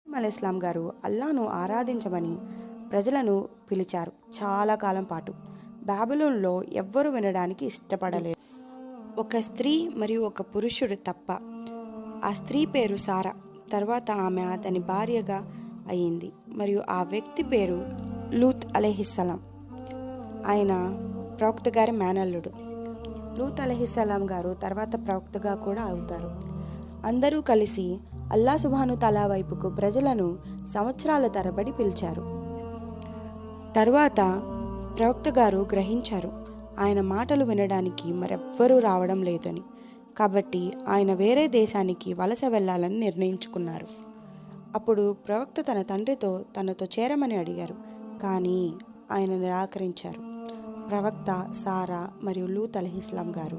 అలైహిస్సలాం గారు అల్లాను ఆరాధించమని ప్రజలను పిలిచారు. చాలా కాలం పాటు బాబిలోన్లో ఎవ్వరూ వినడానికి ఇష్టపడలేదు. ఒక స్త్రీ మరియు ఒక పురుషుడు తప్ప. ఆ స్త్రీ పేరు సారా. తర్వాత ఆమె అతని భార్యగా అయింది మరియు ఆ వ్యక్తి పేరు లూత్ అలైహిస్సలాం. ఆయన ప్రవక్త గారి మేనల్లుడు. లూత్ అలైహిస్సలాం గారు తర్వాత ప్రవక్తగా కూడా అవుతారు. అందరూ కలిసి అల్లా సుబ్హాను తఆలా వైపుకు ప్రజలను సంవత్సరాల తరబడి పిలిచారు. తర్వాత ప్రవక్త గారు గ్రహించారు ఆయన మాటలు వినడానికి మరెవ్వరూ రావడం లేదని. కాబట్టి ఆయన వేరే దేశానికి వలస వెళ్ళాలని నిర్ణయించుకున్నారు. అప్పుడు ప్రవక్త తన తండ్రితో తనతో చేరమని అడిగారు. కానీ ఆయన నిరాకరించారు. ప్రవక్త, సారా మరియు లూత్ అలైహిస్సలాం గారు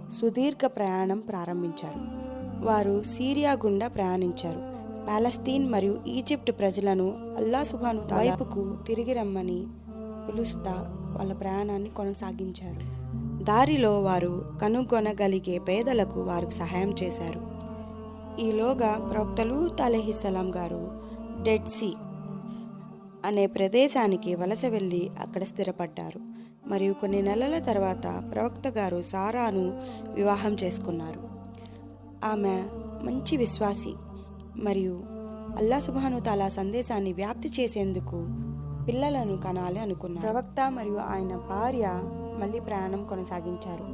సుదీర్ఘ ప్రయాణం ప్రారంభించారు. వారు సిరియా గుండా ప్రయాణించారు. పాలస్తీన్ మరియు ఈజిప్ట్ ప్రజలను అల్లా సుబ్హాను తఆలా వైపుకు తిరిగి రమ్మని పిలుస్తా వాళ్ళ ప్రయాణాన్ని కొనసాగించారు. దారిలో వారు కనుగొనగలిగే పేదలకు వారు సహాయం చేశారు. ఈలోగా ప్రవక్త లూత్ అలైహిస్సలాం గారు డెడ్ సీ అనే ప్రదేశానికి వలస వెళ్ళి అక్కడ స్థిరపడ్డారు. మరియు కొన్ని నెలల తర్వాత ప్రవక్త గారు సారాను వివాహం చేసుకున్నారు. ఆమె మంచి విశ్వాసి మరియు అల్లా సుబ్హాను తఆలా సందేశాన్ని వ్యాప్తి చేసేందుకు పిల్లలను కనాలి అనుకున్నారు. ప్రవక్త మరియు ఆయన భార్య మళ్ళీ ప్రయాణం కొనసాగించారు.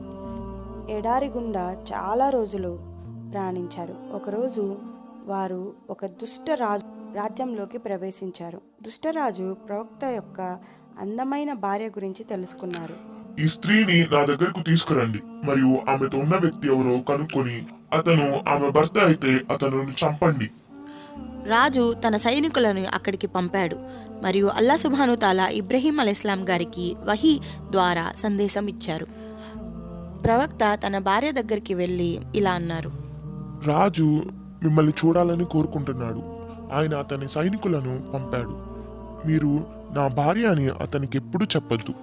ఎడారి గుండా చాలా రోజులు ప్రయాణించారు. ఒకరోజు వారు ఒక రాజ్యంలోకి ప్రవేశించారు. దుష్టరాజు ప్రవక్త యొక్క అందమైన భార్య గురించి తెలుసుకున్నారు. ఈ స్త్రీని నా దగ్గరకు తీసుకురండి మరియు ఆమెతో ఉన్న వ్యక్తి ఎవరో కనుక్కొని అతను ఆమె భర్త అయితే అతను చంపండి. రాజు తన సైనికులను అక్కడికి పంపాడు మరియు అల్లా సుబ్హాను తఆలా ఇబ్రహీం అలైహిస్సలాం గారికి వహీ ద్వారా సందేశం ఇచ్చారు. ప్రవక్త తన భార్య దగ్గరికి వెళ్ళి ఇలా అన్నారు. రాజు మిమ్మల్ని చూడాలని కోరుకుంటున్నాడు. ఆయన అతని సైనికులను పంపాడు. మీరు నా భార్య అని అతనికి ఎప్పుడు చెప్పొద్దు.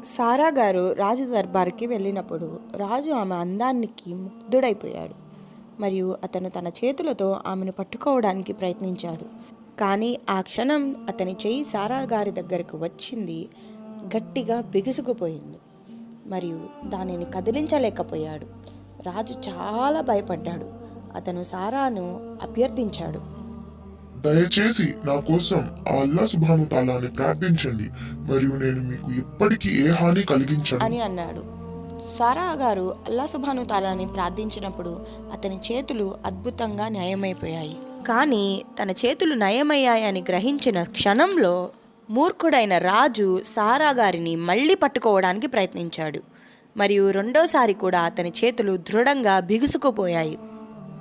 సారా గారు రాజు దర్బార్కి వెళ్ళినప్పుడు రాజు ఆమె అందానికి ముగ్ధుడైపోయాడు మరియు అతను తన చేతులతో ఆమెను పట్టుకోవడానికి ప్రయత్నించాడు. కానీ ఆ క్షణం అతని చెయ్యి సారా గారి దగ్గరకు వచ్చింది, గట్టిగా బిగుసుకుపోయింది మరియు దానిని కదిలించలేకపోయాడు. రాజు చాలా భయపడ్డాడు. అతను సారాను అభ్యర్థించాడు. దయచేసి నా కోసం ఆ అల్లా సుబ్హాను తఆలాని ప్రార్థించండి మరియు నేను మీకు ఎప్పటికీ ఏ హాని కలిగించను అని అన్నాడు. సారా గారు అల్లా సుబ్హాను తఆలాని ప్రార్థించినప్పుడు అతని చేతులు అద్భుతంగా నయమైపోయాయి. కానీ తన చేతులు నయమయ్యాయని గ్రహించిన క్షణంలో మూర్ఖుడైన రాజు సారా గారిని మళ్ళీ పట్టుకోవడానికి ప్రయత్నించాడు మరియు రెండోసారి కూడా అతని చేతులు దృఢంగా బిగుసుకుపోయాయి.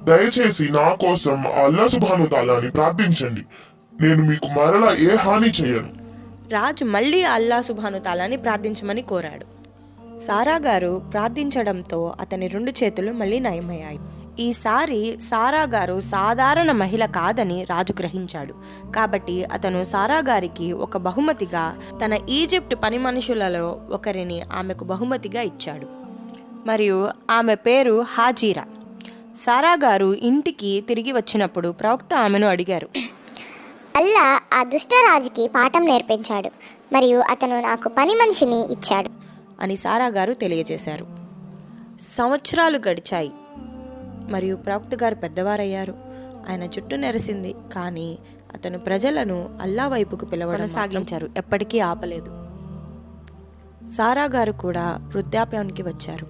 దయచేసి నా కోసం ఆ అల్లా సుబ్హాను తఆలాని ప్రార్థించండి, నేను మీకు మరలా ఏ హాని చేయను. రాజు మళ్ళీ అల్లా సుబ్హాను తఆలాని ప్రార్థించమని కోరాడు. సారా గారు ప్రార్థించడంతో అతని రెండు చేతులు మళ్ళీ నయమయ్యాయి. ఈసారి సారా గారు సాధారణ మహిళ కాదని రాజు గ్రహించాడు. కాబట్టి అతను సారా గారికి ఒక బహుమతిగా తన ఈజిప్ట్ పని మనుషులలో ఒకరిని ఆమెకు బహుమతిగా ఇచ్చాడు మరియు ఆమె పేరు హాజీరా. సారా గారు ఇంటికి తిరిగి వచ్చినప్పుడు ప్రవక్త ఆమెను అడిగారు. అల్లా ఆ దుష్టరాజుకి పాఠం నేర్పించాడు మరియు అతను నాకు పని మనిషిని ఇచ్చాడు అని సారా గారు తెలియజేశారు. సంవత్సరాలు గడిచాయి మరియు ప్రవక్త గారు పెద్దవారయ్యారు. ఆయన జుట్టు నెరిసింది. కానీ అతను ప్రజలను అల్లా వైపుకు పిలవడం సాగించారు, ఎప్పటికీ ఆపలేదు. సారా గారు కూడా వృద్ధాప్యానికి వచ్చారు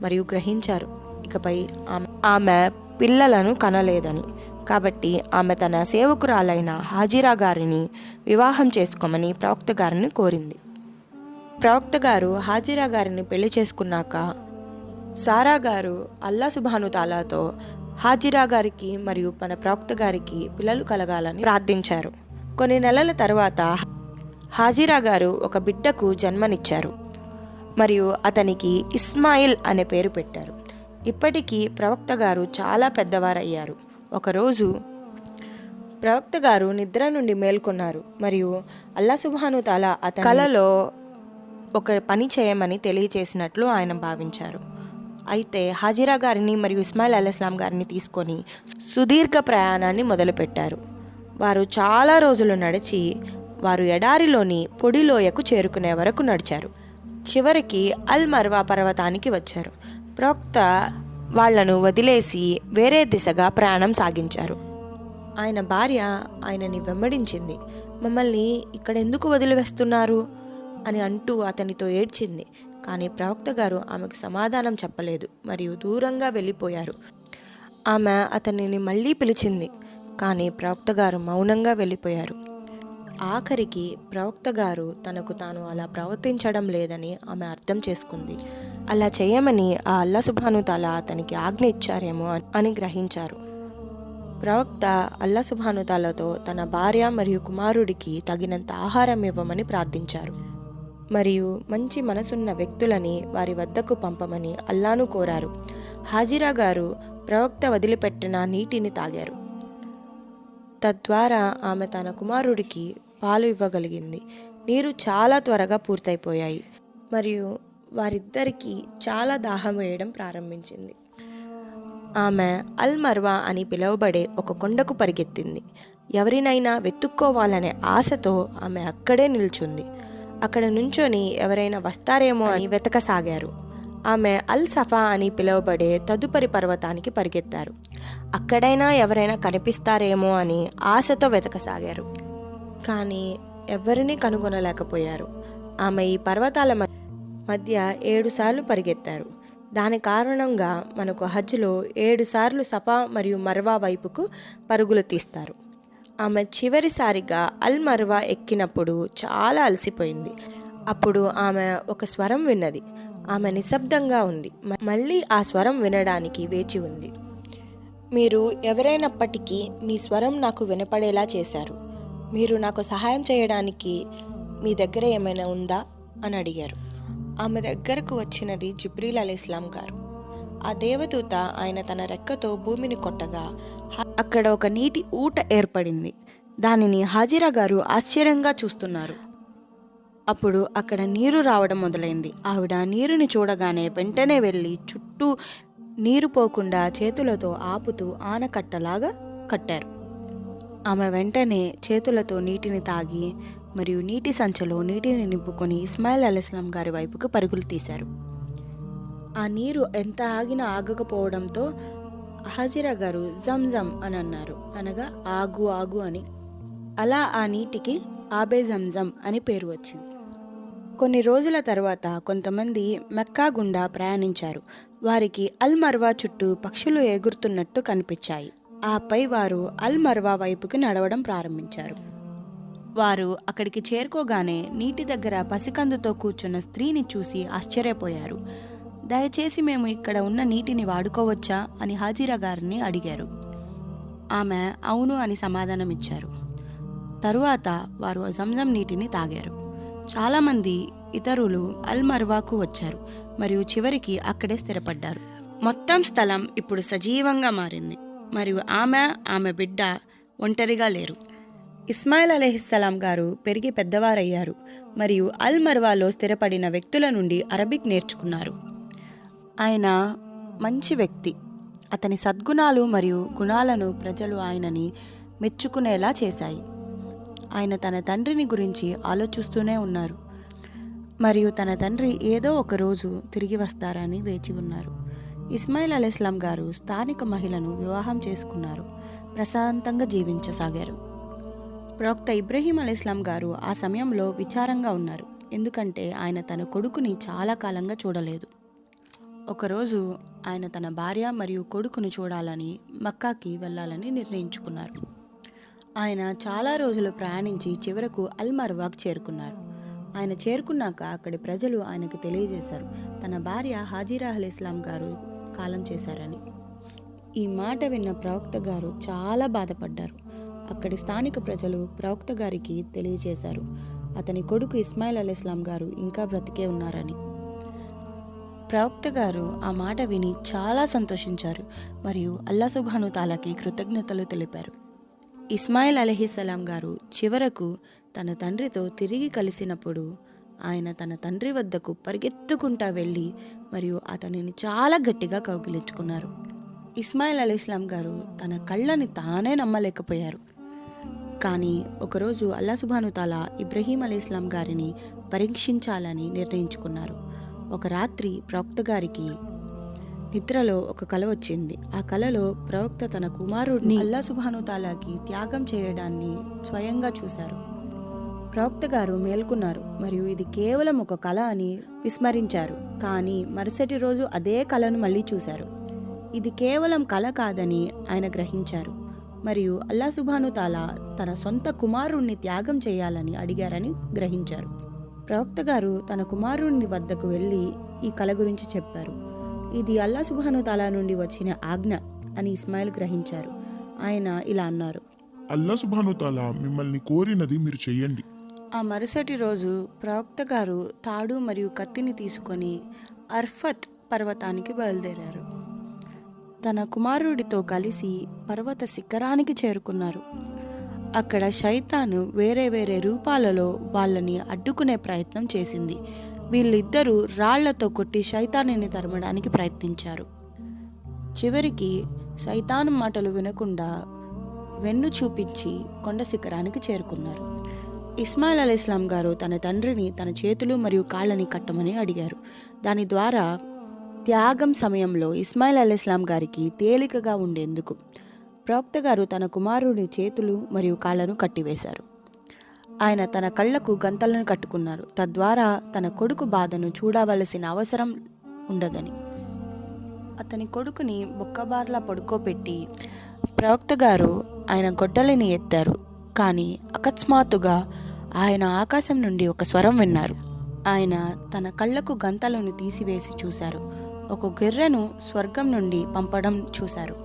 మరియు గ్రహించారు ఇకపై ఆమె పిల్లలను కనలేదని. కాబట్టి ఆమె తన సేవకురాలైన హాజిరా గారిని వివాహం చేసుకోమని ప్రవక్త గారిని కోరింది. ప్రవక్త గారు హాజిరా గారిని పెళ్లి చేసుకున్నాక సారా గారు అల్లా సుబ్హాను తఆలాతో హాజిరా గారికి మరియు మన ప్రవక్త గారికి పిల్లలు కలగాలని ప్రార్థించారు. కొన్ని నెలల తర్వాత హాజిరా గారు ఒక బిడ్డకు జన్మనిచ్చారు మరియు అతనికి ఇస్మాయిల్ అనే పేరు పెట్టారు. ఇప్పటికీ ప్రవక్త గారు చాలా పెద్దవారయ్యారు. ఒకరోజు ప్రవక్త గారు నిద్ర నుండి మేల్కొన్నారు మరియు అల్లా సుబ్హాను తఆలా అతని కలలో ఒక పని చేయమని తెలియచేసినట్లు ఆయన భావించారు. అయితే హాజిరా గారిని మరియు ఇస్మాయిల్ అలైహిస్సలాం గారిని తీసుకొని సుదీర్ఘ ప్రయాణాన్ని మొదలుపెట్టారు. వారు చాలా రోజులు నడిచి వారు ఎడారిలోని పొడిలోయకు చేరుకునే వరకు నడిచారు. చివరికి అల్ మర్వా పర్వతానికి వచ్చారు. ప్రవక్త వాళ్లను వదిలేసి వేరే దిశగా ప్రయాణం సాగించారు. ఆయన భార్య ఆయనని వెంబడించింది. మమ్మల్ని ఇక్కడ ఎందుకు వదిలివేస్తున్నారు అని అంటూ అతనితో ఏడ్చింది. కానీ ప్రవక్త గారు ఆమెకు సమాధానం చెప్పలేదు మరియు దూరంగా వెళ్ళిపోయారు. ఆమె అతనిని మళ్ళీ పిలిచింది, కానీ ప్రవక్త గారు మౌనంగా వెళ్ళిపోయారు. ఆఖరికి ప్రవక్త గారు తనకు తాను అలా ప్రవర్తించడం లేదని ఆమె అర్థం చేసుకుంది. అలా చేయమని ఆ అల్లా సుబ్హాను తాలా అతనికి ఆజ్ఞ ఇచ్చారేమో అని గ్రహించారు. ప్రవక్త అల్లా సుబ్హాను తాలాతో తన భార్య మరియు కుమారుడికి తగినంత ఆహారం ఇవ్వమని ప్రార్థించారు మరియు మంచి మనసున్న వ్యక్తులని వారి వద్దకు పంపమని అల్లాను కోరారు. హాజిరా గారు ప్రవక్త వదిలిపెట్టిన నీటిని తాగారు. తద్వారా ఆమె తన కుమారుడికి పాలు ఇవ్వగలిగింది. నీరు చాలా త్వరగా పూర్తయిపోయాయి మరియు వారిద్దరికీ చాలా దాహం వేయడం ప్రారంభించింది. ఆమె అల్ మర్వా అని పిలువబడే ఒక కొండకు పరిగెత్తింది. ఎవరినైనా వెతుక్కోవాలనే ఆశతో ఆమె అక్కడే నిల్చుంది. అక్కడ నుంచొని ఎవరైనా వస్తారేమో అని వెతకసాగారు. ఆమె అల్ సఫా అని పిలువబడే తదుపరి పర్వతానికి పరిగెత్తారు. అక్కడైనా ఎవరైనా కనిపిస్తారేమో అని ఆశతో వెతకసాగారు. కానీ ఎవరినీ కనుగొనలేకపోయారు. ఆమె ఈ పర్వతాల మధ్య 7 సార్లు పరిగెత్తారు. దాని కారణంగా మనకు హజ్లో 7 సార్లు సఫా మరియు మర్వా వైపుకు పరుగులు తీస్తారు. ఆమె చివరిసారిగా అల్ మర్వా ఎక్కినప్పుడు చాలా అలసిపోయింది. అప్పుడు ఆమె ఒక స్వరం విన్నది. ఆమె నిశ్శబ్దంగా ఉంది. మళ్ళీ ఆ స్వరం వినడానికి వేచి ఉంది. మీరు ఎవరైనప్పటికీ మీ స్వరం నాకు వినపడేలా చేశారు. మీరు నాకు సహాయం చేయడానికి మీ దగ్గర ఏమైనా ఉందా అని అడిగారు. ఆమె దగ్గరకు వచ్చినది జిబ్రీల్ అలైహిస్సలాం గారు. ఆ దేవదూత ఆయన తన రెక్కతో భూమిని కొట్టగా అక్కడ ఒక నీటి ఊట ఏర్పడింది. దానిని హాజిరా గారు ఆశ్చర్యంగా చూస్తున్నారు. అప్పుడు అక్కడ నీరు రావడం మొదలైంది. ఆవిడ నీరుని చూడగానే వెంటనే వెళ్ళి చుట్టూ నీరు పోకుండా చేతులతో ఆపుతూ ఆనకట్టలాగా కట్టారు. ఆమె వెంటనే చేతులతో నీటిని తాగి మరియు నీటి సంచలో నీటిని నింపుకొని ఇస్మాయిల్ అలైహిస్సలాం గారి వైపుకు పరుగులు తీశారు. ఆ నీరు ఎంత ఆగినా ఆగకపోవడంతో హాజిరా గారు జంజం అని అన్నారు, అనగా ఆగు ఆగు అని. అలా ఆ నీటికి ఆబే జంజం అని పేరు వచ్చింది. కొన్ని రోజుల తర్వాత కొంతమంది మెక్కా గుండా ప్రయాణించారు. వారికి అల్ మర్వా చుట్టూ పక్షులు ఎగురుతున్నట్టు కనిపించాయి. ఆపై వారు అల్ మర్వా వైపుకి నడవడం ప్రారంభించారు. వారు అక్కడికి చేరుకోగానే నీటి దగ్గర పసికందుతో కూర్చున్న స్త్రీని చూసి ఆశ్చర్యపోయారు. దయచేసి మేము ఇక్కడ ఉన్న నీటిని వాడుకోవచ్చా అని హాజిరా గారిని అడిగారు. ఆమె అవును అని సమాధానమిచ్చారు. తరువాత వారు జంజం నీటిని తాగారు. చాలామంది ఇతరులు అల్ మర్వాకు వచ్చారు మరియు చివరికి అక్కడే స్థిరపడ్డారు. మొత్తం స్థలం ఇప్పుడు సజీవంగా మారింది మరియు ఆమె బిడ్డ ఒంటరిగా లేరు. ఇస్మాయిల్ అలైహిస్సలాం గారు పెరిగి పెద్దవారయ్యారు మరియు అల్ మర్వాలో స్థిరపడిన వ్యక్తుల నుండి అరబిక్ నేర్చుకున్నారు. ఆయన మంచి వ్యక్తి. అతని సద్గుణాలు మరియు గుణాలను ప్రజలు ఆయనని మెచ్చుకునేలా చేశాయి. ఆయన తన తండ్రిని గురించి ఆలోచిస్తూనే ఉన్నారు మరియు తన తండ్రి ఏదో ఒక రోజు తిరిగి వస్తారని వేచి ఉన్నారు. ఇస్మాయిల్ అలైహిస్సలాం గారు స్థానిక మహిళను వివాహం చేసుకున్నారు. ప్రశాంతంగా జీవించసాగారు. ప్రవక్త ఇబ్రహీం అలైహిస్సలాం గారు ఆ సమయంలో విచారంగా ఉన్నారు, ఎందుకంటే ఆయన తన కొడుకుని చాలా కాలంగా చూడలేదు. ఒకరోజు ఆయన తన భార్య మరియు కొడుకును చూడాలని మక్కాకి వెళ్ళాలని నిర్ణయించుకున్నారు. ఆయన చాలా రోజులు ప్రయాణించి చివరకు అల్ మర్వాకు చేరుకున్నారు. ఆయన చేరుకున్నాక అక్కడి ప్రజలు ఆయనకు తెలియజేశారు తన భార్య హాజిరా అలైహిస్సలాం గారు కాలం చేశారని. ఈ మాట విన్న ప్రవక్త గారు చాలా బాధపడ్డారు. అక్కడి స్థానిక ప్రజలు ప్రవక్త గారికి తెలియజేశారు అతని కొడుకు ఇస్మాయిల్ అలైహిస్సలాం గారు ఇంకా బ్రతికే ఉన్నారని. ప్రవక్త గారు ఆ మాట విని చాలా సంతోషించారు మరియు అల్లా సుబ్హాను తాలాకి కృతజ్ఞతలు తెలిపారు. ఇస్మాయిల్ అలైహిస్సలాం గారు చివరకు తన తండ్రితో తిరిగి కలిసినప్పుడు ఆయన తన తండ్రి వద్దకు పరిగెత్తుకుంటా వెళ్ళి మరియు అతనిని చాలా గట్టిగా కౌగిలించుకున్నారు. ఇస్మాయిల్ అలీస్లాం గారు తన కళ్ళని తానే నమ్మలేకపోయారు. కానీ ఒకరోజు అల్లా సుబ్హాను తాలా ఇబ్రహీం అలీస్లాం గారిని పరీక్షించాలని నిర్ణయించుకున్నారు. ఒక రాత్రి ప్రవక్త గారికి నిద్రలో ఒక కల వచ్చింది. ఆ కలలో ప్రవక్త తన కుమారుడిని అల్లా సుబ్హాను తాలాకి త్యాగం చేయడాన్ని స్వయంగా చూశారు. ప్రవక్త గారు మేల్కొన్నారు మరియు ఇది కేవలం ఒక కల అని విస్మరించారు. కానీ మరుసటి రోజు అదే కలను మళ్ళీ చూశారు. ఇది కేవలం కల కాదని ఆయన గ్రహించారు మరియు అల్లా సుబ్హాను తాలా తన సొంత కుమారుణ్ణి త్యాగం చేయాలని అడిగారని గ్రహించారు. ప్రవక్త గారు తన కుమారుణ్ణి వద్దకు వెళ్ళి ఈ కల గురించి చెప్పారు. ఇది అల్లా సుబ్హాను తాలా నుండి వచ్చిన ఆజ్ఞ అని ఇస్మాయిల్ గ్రహించారు. ఆయన ఇలా అన్నారు, అల్లా సుబ్హాను తాలా మిమ్మల్ని కోరినది మీరు చెయ్యండి. ఆ మరుసటి రోజు ప్రవక్త గారు తాడు మరియు కత్తిని తీసుకొని అర్ఫత్ పర్వతానికి బయలుదేరారు. తన కుమారుడితో కలిసి పర్వత శిఖరానికి చేరుకున్నారు. అక్కడ శైతాను వేరే వేరే రూపాలలో వాళ్ళని అడ్డుకునే ప్రయత్నం చేసింది. వీళ్ళిద్దరూ రాళ్లతో కొట్టి శైతానుని తరమడానికి ప్రయత్నించారు. చివరికి శైతాను మాటలు వినకుండా వెన్ను చూపించి కొండ శిఖరానికి చేరుకున్నారు. ఇస్మాయిల్ అలీస్లాం గారు తన తండ్రిని తన చేతులు మరియు కాళ్ళని కట్టమని అడిగారు. దాని ద్వారా త్యాగం సమయంలో ఇస్మాయిల్ అలీస్లాం గారికి తేలికగా ఉండేందుకు ప్రవక్త గారు తన కుమారుడి చేతులు మరియు కాళ్ళను కట్టివేశారు. ఆయన తన కళ్ళకు గంతలను కట్టుకున్నారు. తద్వారా తన కొడుకు బాధను చూడవలసిన అవసరం ఉండదని. అతని కొడుకుని బొక్కబార్లా పడుకోబెట్టి ప్రవక్త గారు ఆయన గొడ్డలిని ఎత్తారు. కానీ అకస్మాత్తుగా ఆయన ఆకాశం నుండి ఒక స్వరం విన్నారు. ఆయన తన కళ్ళకు గంతలను తీసివేసి చూశారు. ఒక గొర్రెను స్వర్గం నుండి పంపడం చూశారు.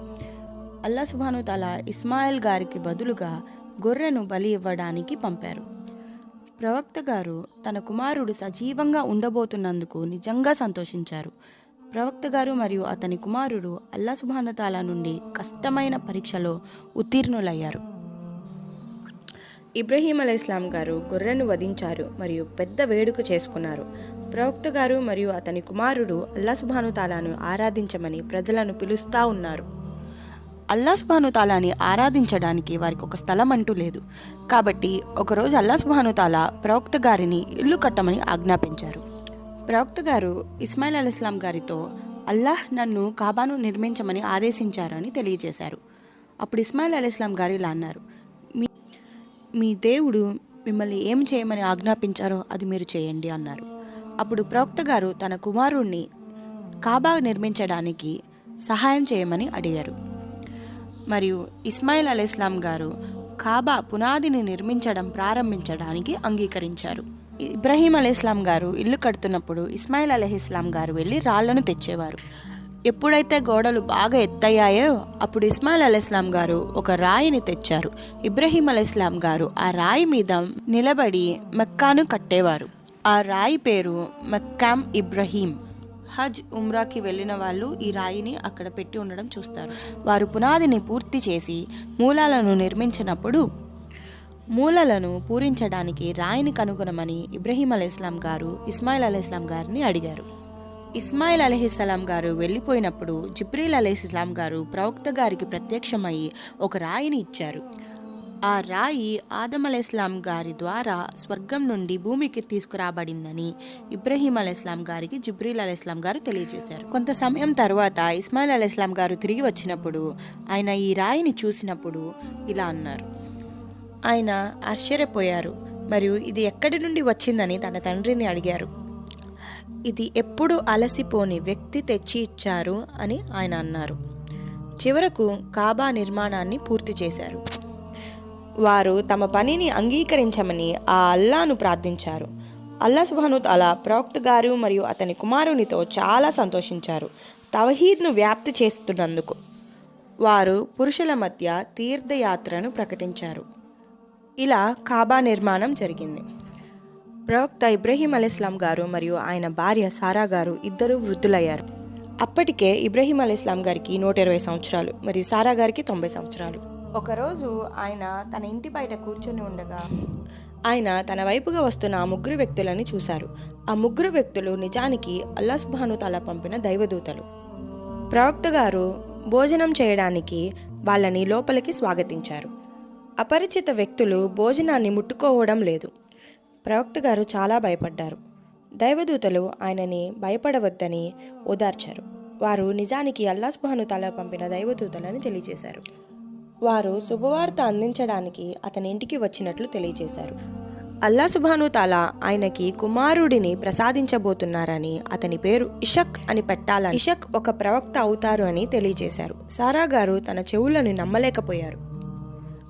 అల్లా సుబ్హాను తాలా ఇస్మాయిల్ గారికి బదులుగా గొర్రెను బలి ఇవ్వడానికి పంపారు. ప్రవక్త గారు తన కుమారుడు సజీవంగా ఉండబోతున్నందుకు నిజంగా సంతోషించారు. ప్రవక్త గారు మరియు అతని కుమారుడు అల్లా సుబ్హాను తాలా నుండి కష్టమైన పరీక్షలో ఉత్తీర్ణులయ్యారు. ఇబ్రహీం అలైహిస్సలాం గారు గొర్రెను వధించారు మరియు పెద్ద వేడుక చేసుకున్నారు. ప్రవక్త గారు మరియు అతని కుమారుడు అల్లా సుబ్హాను తాలాను ఆరాధించమని ప్రజలను పిలుస్తూ ఉన్నారు. అల్లా సుబ్హాను తాలాని ఆరాధించడానికి వారికి ఒక స్థలం అంటూ లేదు. కాబట్టి ఒకరోజు అల్లా సుబ్హాను తాలా ప్రవక్త గారిని ఇల్లు కట్టమని ఆజ్ఞాపించారు. ప్రవక్త గారు ఇస్మాయిల్ అలీస్లాం గారితో అల్లాహ్ నన్ను కాబాను నిర్మించమని ఆదేశించారని తెలియజేశారు. అప్పుడు ఇస్మాయిల్ అలీస్లాం గారు ఇలా అన్నారు, మీ దేవుడు మిమ్మల్ని ఏం చేయమని ఆజ్ఞాపించారో అది మీరు చేయండి అన్నారు. అప్పుడు ప్రవక్త గారు తన కుమారుణ్ణి కాబా నిర్మించడానికి సహాయం చేయమని అడిగారు. మరియు ఇస్మాయిల్ అలీస్లాం గారు కాబా పునాదిని నిర్మించడం ప్రారంభించడానికి అంగీకరించారు. ఇబ్రహీం అలీస్లాం గారు ఇల్లు కడుతున్నప్పుడు ఇస్మాయిల్ అలీస్లాం గారు వెళ్ళి రాళ్లను తెచ్చేవారు. ఎప్పుడైతే గోడలు బాగా ఎత్తయ్యాయో అప్పుడు ఇస్మాయిల్ అలీస్లాం గారు ఒక రాయిని తెచ్చారు. ఇబ్రహీం అలీస్లాం గారు ఆ రాయి మీద నిలబడి మక్కాను కట్టేవారు. ఆ రాయి పేరు మక్కామ్ ఇబ్రహీం. హజ్ ఉమ్రాకి వెళ్ళిన వాళ్ళు ఈ రాయిని అక్కడ పెట్టి ఉండడం చూస్తారు. వారు పునాదిని పూర్తి చేసి మూలాలను నిర్మించినప్పుడు మూలలను పూరించడానికి రాయిని కనుగొనమని ఇబ్రహీం అలీస్లాం గారు ఇస్మాయిల్ అలీస్లాం గారిని అడిగారు. ఇస్మాయిల్ అలీహిస్సలాం గారు వెళ్ళిపోయినప్పుడు జిబ్రీల్ అలీహిస్సలాం గారు ప్రవక్త గారికి ప్రత్యక్షమయ్యి ఒక రాయిని ఇచ్చారు. ఆ రాయి ఆదం అలీస్లాం గారి ద్వారా స్వర్గం నుండి భూమికి తీసుకురాబడిందని ఇబ్రహీం అలీస్లాం గారికి జిబ్రీల్ అలీస్లాం గారు తెలియజేశారు. కొంత సమయం తర్వాత ఇస్మాయిల్ అలీస్లాం గారు తిరిగి వచ్చినప్పుడు ఆయన ఈ రాయిని చూసినప్పుడు ఇలా అన్నారు. ఆయన ఆశ్చర్యపోయారు మరియు ఇది ఎక్కడి నుండి వచ్చిందని తన తండ్రిని అడిగారు. ఇది ఎప్పుడు అలసిపోని వ్యక్తి తెచ్చి ఇచ్చారు అని ఆయన అన్నారు. చివరకు కాబా నిర్మాణాన్ని పూర్తి చేశారు. వారు తమ పనిని అంగీకరించమని ఆ అల్లాను ప్రార్థించారు. అల్లా సుబ్హాను తాలా ప్రవక్త గారు మరియు అతని కుమారునితో చాలా సంతోషించారు తౌహీద్ను వ్యాప్తి చేస్తున్నందుకు. వారు పురుషుల మధ్య తీర్థయాత్రను ప్రకటించారు. ఇలా కాబా నిర్మాణం జరిగింది. ప్రవక్త ఇబ్రహీం అలీస్లాం గారు మరియు ఆయన భార్య సారా గారు ఇద్దరు వృద్ధులయ్యారు. అప్పటికే ఇబ్రహీం అలీస్లాం గారికి 120 సంవత్సరాలు మరియు సారా గారికి 90 సంవత్సరాలు. ఒకరోజు ఆయన తన ఇంటి బయట కూర్చొని ఉండగా ఆయన తన వైపుగా వస్తున్న ఆ ముగ్గురు వ్యక్తులని చూశారు. ఆ ముగ్గురు వ్యక్తులు నిజానికి అల్లా సుబ్హాను తాలా పంపిన దైవదూతలు. ప్రవక్త గారు భోజనం చేయడానికి వాళ్ళని లోపలికి స్వాగతించారు. అపరిచిత వ్యక్తులు భోజనాన్ని ముట్టుకోవడం లేదు. ప్రవక్త గారు చాలా భయపడ్డారు. దైవదూతలు ఆయనని భయపడవద్దని ఓదార్చారు. వారు నిజానికి అల్లా సుబ్హాను తాలా పంపిన దైవదూతలని తెలియజేశారు. వారు శుభవార్త అందించడానికి అతని ఇంటికి వచ్చినట్లు తెలియజేశారు. అల్లా సుబ్హాను తాలా ఆయనకి కుమారుడిని ప్రసాదించబోతున్నారని, అతని పేరు ఇషక్ అని పెట్టాలని, ఇషక్ ఒక ప్రవక్త అవుతారు అని తెలియజేశారు. సారా గారు తన చెవులను నమ్మలేకపోయారు.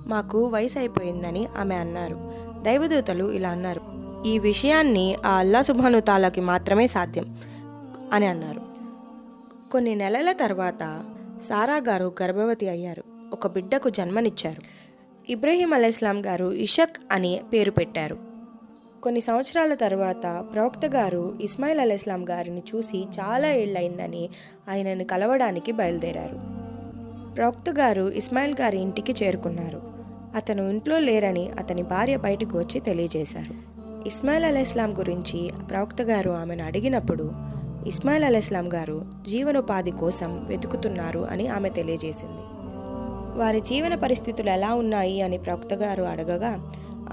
మాకు వయసు అయిపోయిందని ఆమె అన్నారు. దైవదూతలు ఇలా అన్నారు, ఈ విషయాన్ని ఆ అల్లా సుబ్హాను తాలాకి మాత్రమే సాధ్యం అని అన్నారు. కొన్ని నెలల తర్వాత సారా గారు గర్భవతి అయ్యారు. ఒక బిడ్డకు జన్మనిచ్చారు. ఇబ్రహీం అలైహిస్సలాం గారు ఇషక్ అని పేరు పెట్టారు. కొన్ని సంవత్సరాల తర్వాత ప్రవక్త గారు ఇస్మాయిల్ అలైహిస్సలాం గారిని చూసి చాలా ఏళ్ళయిందని ఆయనని కలవడానికి బయలుదేరారు. ప్రవక్త గారు ఇస్మాయిల్ గారి ఇంటికి చేరుకున్నారు. అతను ఇంట్లో లేరని అతని భార్య బయటకు వచ్చి తెలియజేశారు. ఇస్మాయిల్ అలైహిస్సలాం గురించి ప్రవక్త గారు ఆమెను అడిగినప్పుడు ఇస్మాయిల్ అలైహిస్సలాం గారు జీవనోపాధి కోసం వెతుకుతున్నారు అని ఆమె తెలియజేసింది. వారి జీవన పరిస్థితులు ఎలా ఉన్నాయి అని ప్రవక్త గారు అడగగా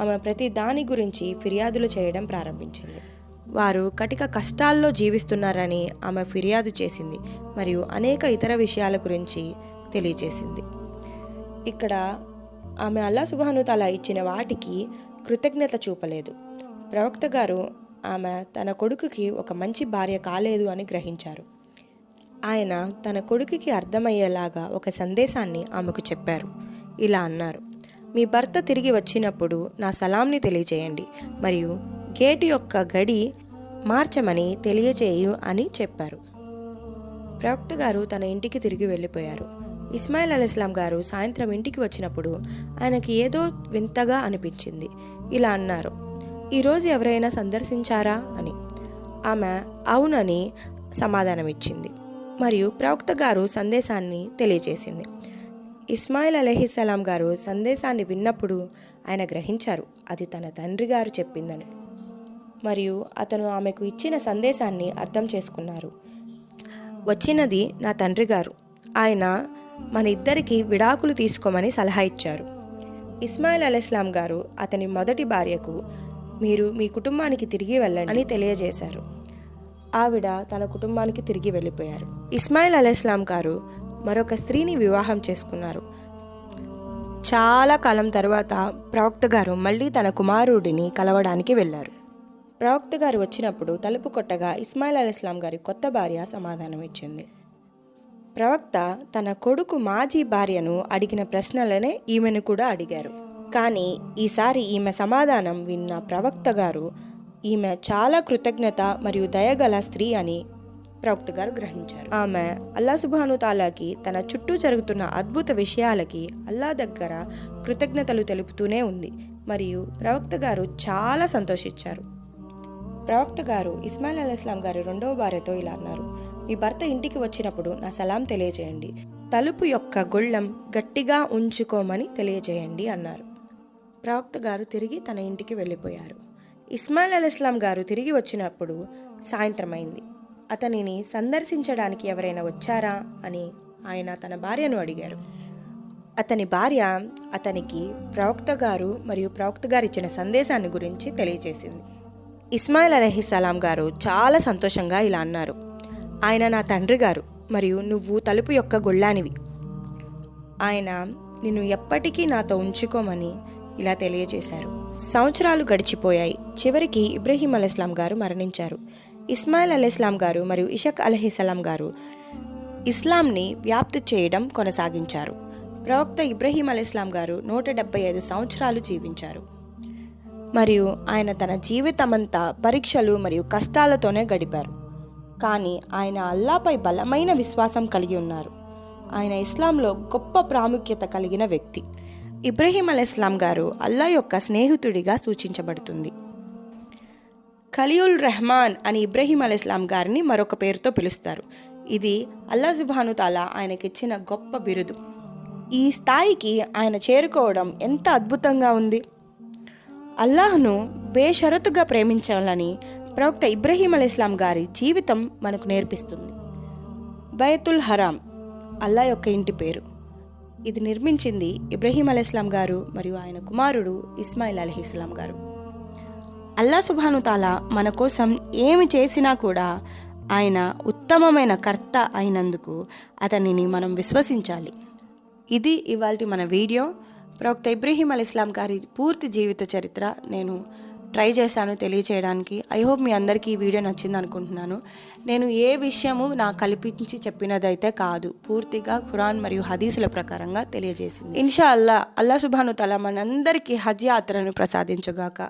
ఆమె ప్రతి దాని గురించి ఫిర్యాదులు చేయడం ప్రారంభించింది. వారు కటిక కష్టాల్లో జీవిస్తున్నారని ఆమె ఫిర్యాదు చేసింది మరియు అనేక ఇతర విషయాల గురించి తెలియజేసింది. ఇక్కడ ఆమె అల్లా సుబ్హాను తాలా ఇచ్చిన వాటికి కృతజ్ఞత చూపలేదు. ప్రవక్త గారు ఆమె తన కొడుకుకి ఒక మంచి భార్య కాలేదు అని గ్రహించారు. ఆయన తన కొడుకుకి అర్థమయ్యేలాగా ఒక సందేశాన్ని ఆమెకు చెప్పారు. ఇలా అన్నారు, మీ భర్త తిరిగి వచ్చినప్పుడు నా సలాంని తెలియజేయండి మరియు గేటు యొక్క గడి మార్చమని తెలియజేయు అని చెప్పారు. ప్రవక్త గారు తన ఇంటికి తిరిగి వెళ్ళిపోయారు. ఇస్మాయిల్ అలైహిస్సలాం గారు సాయంత్రం ఇంటికి వచ్చినప్పుడు ఆయనకి ఏదో వింతగా అనిపించింది. ఇలా అన్నారు, ఈరోజు ఎవరైనా సందర్శించారా అని. ఆమె అవునని సమాధానమిచ్చింది మరియు ప్రవక్త గారు సందేశాన్ని తెలియజేసింది. ఇస్మాయిల్ అలైహిస్సలాం గారు సందేశాన్ని విన్నప్పుడు ఆయన గ్రహించారు అది తన తండ్రి గారు చెప్పిందని మరియు అతను ఆమెకు ఇచ్చిన సందేశాన్ని అర్థం చేసుకున్నారు. వచ్చినది నా తండ్రి గారు, ఆయన మన ఇద్దరికి విడాకులు తీసుకోమని సలహా ఇచ్చారు. ఇస్మాయిల్ అలైహిస్సలాం గారు అతని మొదటి భార్యకు మీరు మీ కుటుంబానికి తిరిగి వెళ్ళండి అని తెలియజేశారు. ఆవిడ తన కుటుంబానికి తిరిగి వెళ్ళిపోయారు. ఇస్మాయిల్ అలైహిస్సలాం గారు మరొక స్త్రీని వివాహం చేసుకున్నారు. చాలా కాలం తర్వాత ప్రవక్త గారు మళ్ళీ తన కుమారుడిని కలవడానికి వెళ్ళారు. ప్రవక్త గారు వచ్చినప్పుడు తలుపు కొట్టగా ఇస్మాయిల్ అలైహిస్సలాం గారి కొత్త భార్య సమాధానం ఇచ్చింది. ప్రవక్త తన కొడుకు మాజీ భార్యను అడిగిన ప్రశ్నలనే ఈమెను కూడా అడిగారు. కానీ ఈసారి ఈమె సమాధానం విన్న ప్రవక్త గారు ఈమె చాలా కృతజ్ఞత మరియు దయగల స్త్రీ అని ప్రవక్త గారు గ్రహించారు. ఆమె అల్లా సుబ్హాను తాలాకి తన చుట్టూ జరుగుతున్న అద్భుత విషయాలకి అల్లా దగ్గర కృతజ్ఞతలు తెలుపుతూనే ఉంది మరియు ప్రవక్త గారు చాలా సంతోషించారు. ప్రవక్త గారు ఇస్మాయిల్ అలైహిస్సలాం గారి రెండవ భార్యతో ఇలా అన్నారు, మీ భర్త ఇంటికి వచ్చినప్పుడు నా సలాం తెలియజేయండి, తలుపు యొక్క గొళ్ళెం గట్టిగా ఉంచుకోమని తెలియజేయండి అన్నారు. ప్రవక్త గారు తిరిగి తన ఇంటికి వెళ్ళిపోయారు. ఇస్మాయిల్ అలైహిస్సలాం గారు తిరిగి వచ్చినప్పుడు సాయంత్రం అయింది. అతనిని సందర్శించడానికి ఎవరైనా వచ్చారా అని ఆయన తన భార్యను అడిగారు. అతని భార్య అతనికి ప్రవక్త గారు మరియు ప్రవక్త గారు ఇచ్చిన సందేశాన్ని గురించి తెలియజేసింది. ఇస్మాయిల్ అలైహిస్సలాం గారు చాలా సంతోషంగా ఇలా అన్నారు, ఆయన నా తండ్రి గారు మరియు నువ్వు తలుపు యొక్క గొళ్ళానివి. ఆయన నిన్ను ఎప్పటికీ నాతో ఉంచుకోమని ఇలా తెలియజేశారు. సంవత్సరాలు గడిచిపోయాయి. చివరికి ఇబ్రహీం అలైహిస్సలాం గారు మరణించారు. ఇస్మాయిల్ అలైహిస్సలాం గారు మరియు ఇషక్ అలైహిస్సలాం గారు ఇస్లాంని వ్యాప్తి చేయడం కొనసాగించారు. ప్రవక్త ఇబ్రహీం అలైహిస్సలాం గారు 175 సంవత్సరాలు జీవించారు మరియు ఆయన తన జీవితమంతా పరీక్షలు మరియు కష్టాలతోనే గడిపారు. కానీ ఆయన అల్లాపై బలమైన విశ్వాసం కలిగి ఉన్నారు. ఆయన ఇస్లాంలో గొప్ప ప్రాముఖ్యత కలిగిన వ్యక్తి. ఇబ్రహీం అలైహిస్సలాం గారు అల్లా యొక్క స్నేహితుడిగా సూచించబడుతుంది. ఖలీలుర్ రెహమాన్ అని ఇబ్రహీం అలైహిస్సలాం గారిని మరొక పేరుతో పిలుస్తారు. ఇది అల్లా సుబ్హాను తాలా ఆయనకిచ్చిన గొప్ప బిరుదు. ఈ స్థాయికి ఆయన చేరుకోవడం ఎంత అద్భుతంగా ఉంది. అల్లాహ్ను బేషరతుగా ప్రేమించాలని ప్రవక్త ఇబ్రహీం అలైహిస్సలాం గారి జీవితం మనకు నేర్పిస్తుంది. బైతుల్ హరాం అల్లా యొక్క ఇంటి పేరు. ఇది నిర్మించింది ఇబ్రహీం అలైహిస్సలాం గారు మరియు ఆయన కుమారుడు ఇస్మాయిల్ అలైహిస్సలాం గారు. అల్లా సుబ్హాను తాలా మన కోసం ఏమి చేసినా కూడా ఆయన ఉత్తమమైన కర్త అయినందుకు అతనిని మనం విశ్వసించాలి. ఇది ఇవాల్టి మన వీడియో. ప్రవక్త ఇబ్రహీం అలైహిస్సలాం గారి పూర్తి జీవిత చరిత్ర నేను ట్రై చేశాను తెలియచేయడానికి. ఐ హోప్ మీ అందరికీ ఈ వీడియో నచ్చింది అనుకుంటున్నాను. నేను ఏ విషయము నాకు కల్పించి చెప్పినదైతే కాదు, పూర్తిగా ఖురాన్ మరియు హదీసుల ప్రకారంగా తెలియజేసింది. ఇన్షా అల్లా సుబ్హాను తఆలా మనందరికీ హజ్ యాత్రను ప్రసాదించుగాక.